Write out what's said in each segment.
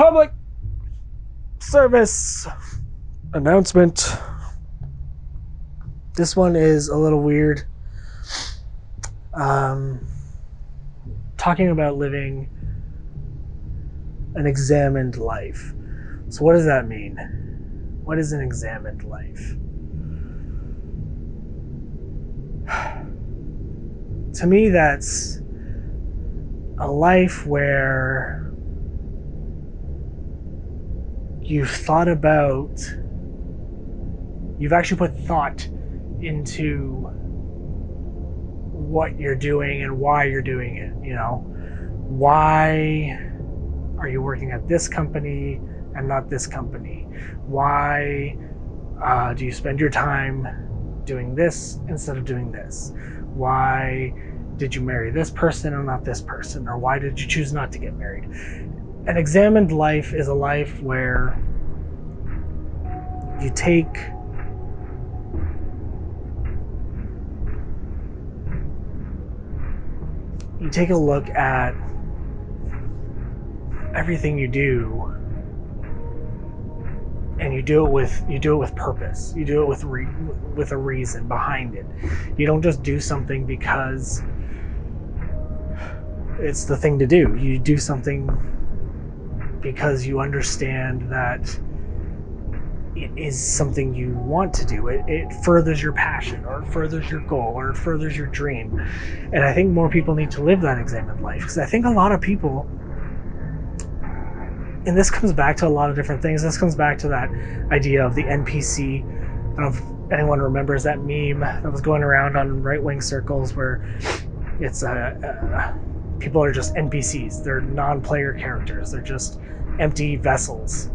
Public service announcement. This one is a little weird. Talking about living an examined life. So what does that mean? What is an examined life? To me, that's a life where you've thought about, you've actually put thought into what you're doing and why you're doing it. You know, why are you working at this company and not this company? Why do you spend your time doing this instead of doing this? Why did you marry this person and not this person? Or why did you choose not to get married? An examined life is a life where you take a look at everything you do, and you do it with purpose. You do it with a reason behind it. You don't just do something because it's the thing to do. You do something because you understand that it is something you want to do. It furthers your passion, or it furthers your goal, or it furthers your dream. And I think more people need to live that examined life, because I think a lot of people, and this comes back to a lot of different things. This comes back to that idea of the NPC. I don't know if anyone remembers that meme that was going around on right-wing circles, where it's people are just NPCs. They're non-player characters. They're just empty vessels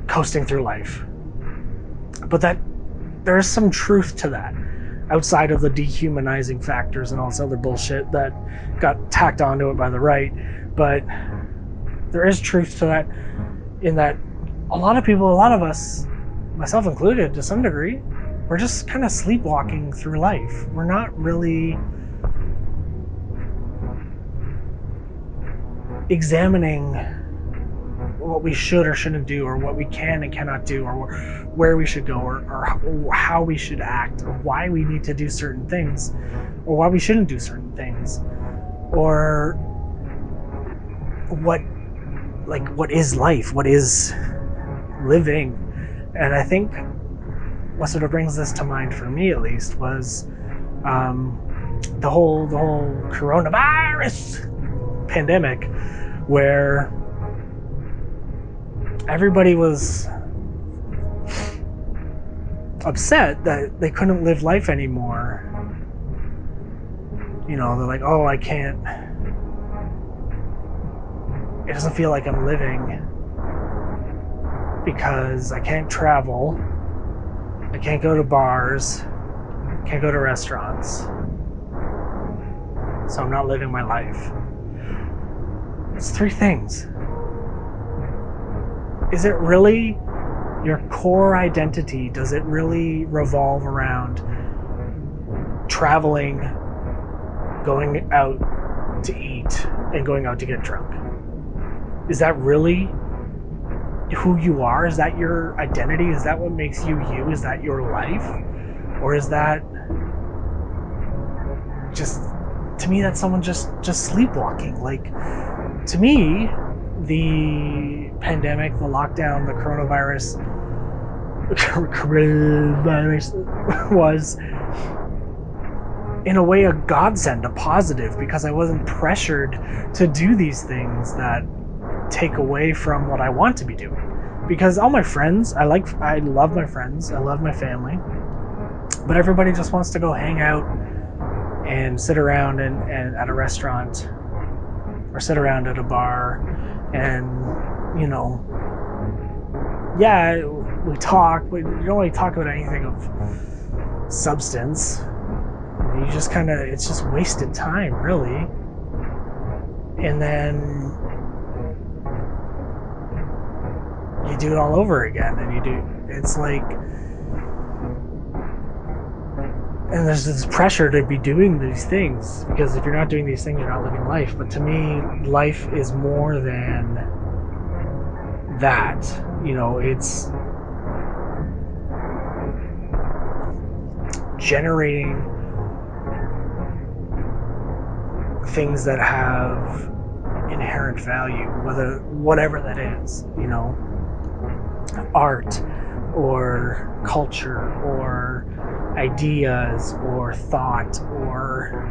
coasting through life. But that there is some truth to that, outside of the dehumanizing factors and all this other bullshit that got tacked onto it by the right. But there is truth to that, in that a lot of people, a lot of us, myself included to some degree, we're just kind of sleepwalking through life. We're not really examining what we should or shouldn't do, or what we can and cannot do, or where we should go, or how we should act, or why we need to do certain things, or why we shouldn't do certain things, or what is life, what is living. And I think what sort of brings this to mind, for me at least, was the whole coronavirus pandemic, where everybody was upset that they couldn't live life anymore. You know, they're like, oh, I can't, it doesn't feel like I'm living because I can't travel, I can't go to bars, can't go to restaurants, so I'm not living my life. It's three things. Is it really your core identity? Does it really revolve around traveling, going out to eat, and going out to get drunk? Is that really who you are? Is that your identity? Is that what makes you you? Is that your life? Or is that just, to me, that's someone just sleepwalking? Like, to me, the pandemic, the lockdown, the coronavirus was, in a way, a godsend, a positive, because I wasn't pressured to do these things that take away from what I want to be doing. Because all my friends, I love my friends, I love my family, but everybody just wants to go hang out and sit around and at a restaurant, or sit around at a bar, and, you know, yeah, we talk, but you don't really talk about anything of substance. You just kind of, it's just wasted time, really. And then you do it all over again, and it's like, and there's this pressure to be doing these things, because if you're not doing these things, you're not living life. But to me, life is more than that. It's generating things that have inherent value, whatever that is, art or culture or ideas or thought or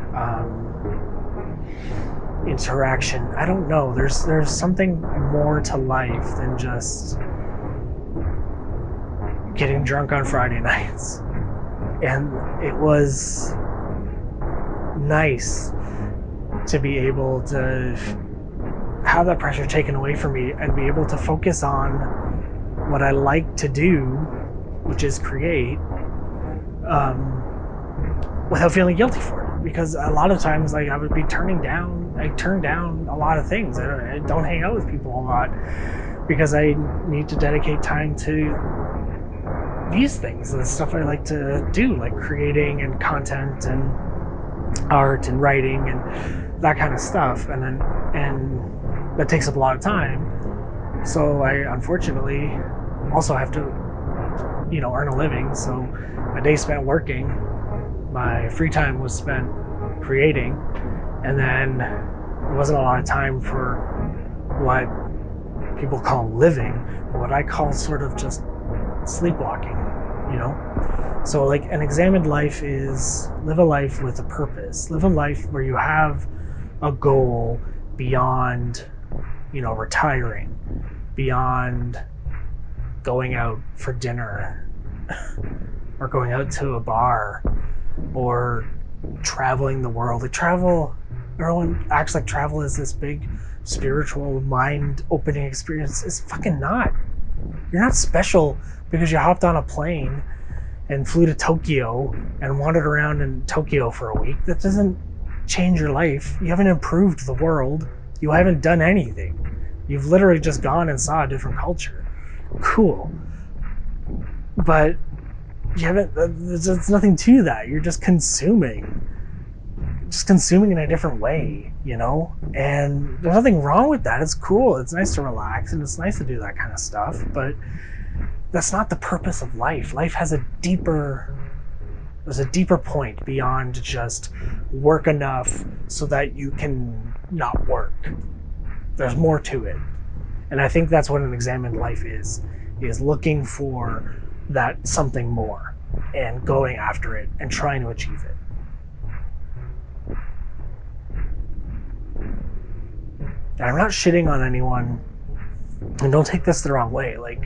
interaction. I don't know. There's something more to life than just getting drunk on Friday nights. And it was nice to be able to have that pressure taken away from me and be able to focus on what I like to do, which is create, without feeling guilty for it. Because a lot of times, like, I turn down a lot of things. I don't hang out with people a lot because I need to dedicate time to these things, the stuff I like to do, like creating and content and art and writing and that kind of stuff. And that takes up a lot of time. So I unfortunately also have to, earn a living. So my day spent working, my free time was spent creating, and then there wasn't a lot of time for what people call living, but what I call sort of just sleepwalking, So like an examined life is live a life with a purpose, live a life where you have a goal beyond, retiring, beyond going out for dinner or going out to a bar or traveling the world. Like everyone acts like travel is this big spiritual mind opening experience. It's fucking not. You're not special because you hopped on a plane and flew to Tokyo and wandered around in Tokyo for a week. That doesn't change your life. You haven't improved the world. You haven't done anything. You've literally just gone and saw a different culture. Cool. But you haven't, there's nothing to that. You're just consuming in a different way, And there's nothing wrong with that. It's cool. It's nice to relax and it's nice to do that kind of stuff. But that's not the purpose of life. Life has there's a deeper point beyond just work enough so that you can not work. There's more to it. And I think that's what an examined life is looking for that something more and going after it and trying to achieve it. And I'm not shitting on anyone, and don't take this the wrong way. Like,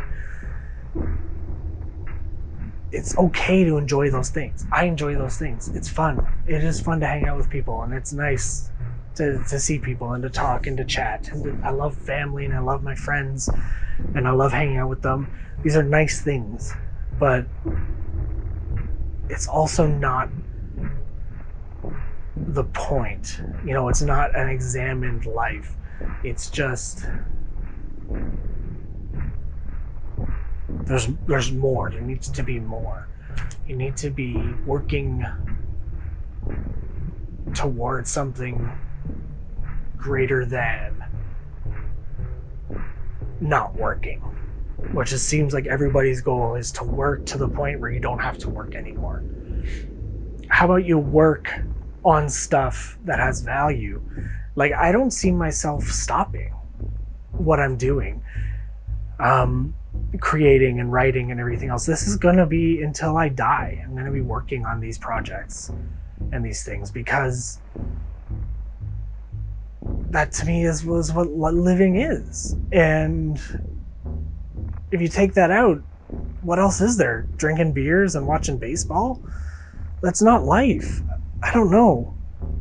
it's okay to enjoy those things. I enjoy those things. It's fun. It is fun to hang out with people, and it's nice to see people and to talk and to chat. And I love family and I love my friends and I love hanging out with them. These are nice things, but it's also not the point. It's not an examined life. It's just there's more. There needs to be more. You need to be working towards something greater than not working, which just seems like everybody's goal is to work to the point where you don't have to work anymore. How about you work on stuff that has value? Like, I don't see myself stopping what I'm doing, creating and writing and everything else. This is going to be until I die. I'm going to be working on these projects and these things because that to me was what living is. And if you take that out, what else is there? Drinking beers and watching baseball? That's not life. I don't know.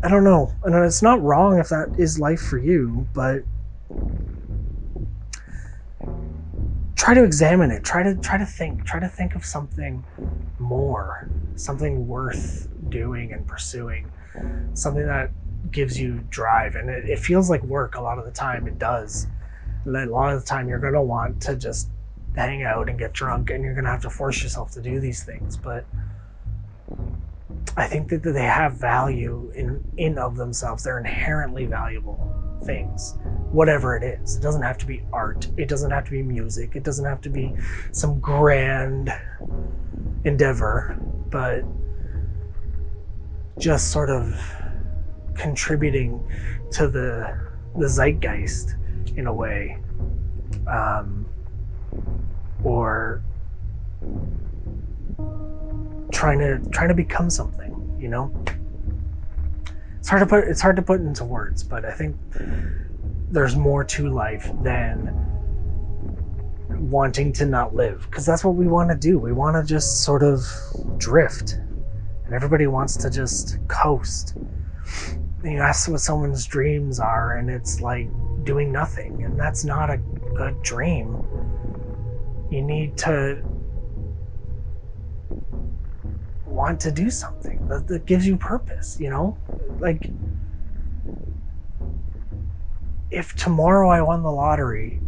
And it's not wrong if that is life for you, but try to examine it. Try to think of something more, something worth doing and pursuing, something that gives you drive. And it feels like work a lot of the time. It does. And a lot of the time you're going to want to just hang out and get drunk, and you're going to have to force yourself to do these things. But I think that they have value in of themselves. They're inherently valuable things whatever it is. It doesn't have to be art. It doesn't have to be music. It doesn't have to be some grand endeavor, but just sort of contributing to the zeitgeist in a way, or trying to become something. You know, it's hard to put into words, but I think there's more to life than wanting to not live, because that's what we want to do. We want to just sort of drift, and everybody wants to just coast. You ask what someone's dreams are, and it's like doing nothing, and that's not a good dream. You need to want to do something that gives you purpose, you know? Like, if tomorrow I won the lottery,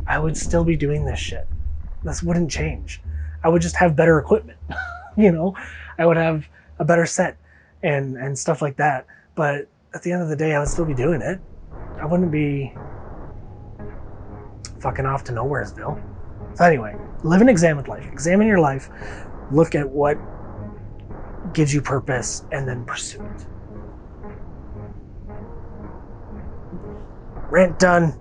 I would still be doing this shit. This wouldn't change. I would just have better equipment, you know? I would have a better set and stuff like that. But at the end of the day, I would still be doing it. I wouldn't be fucking off to Nowheresville. So anyway, live and examine life. Examine your life. Look at what gives you purpose and then pursue it. Rant done.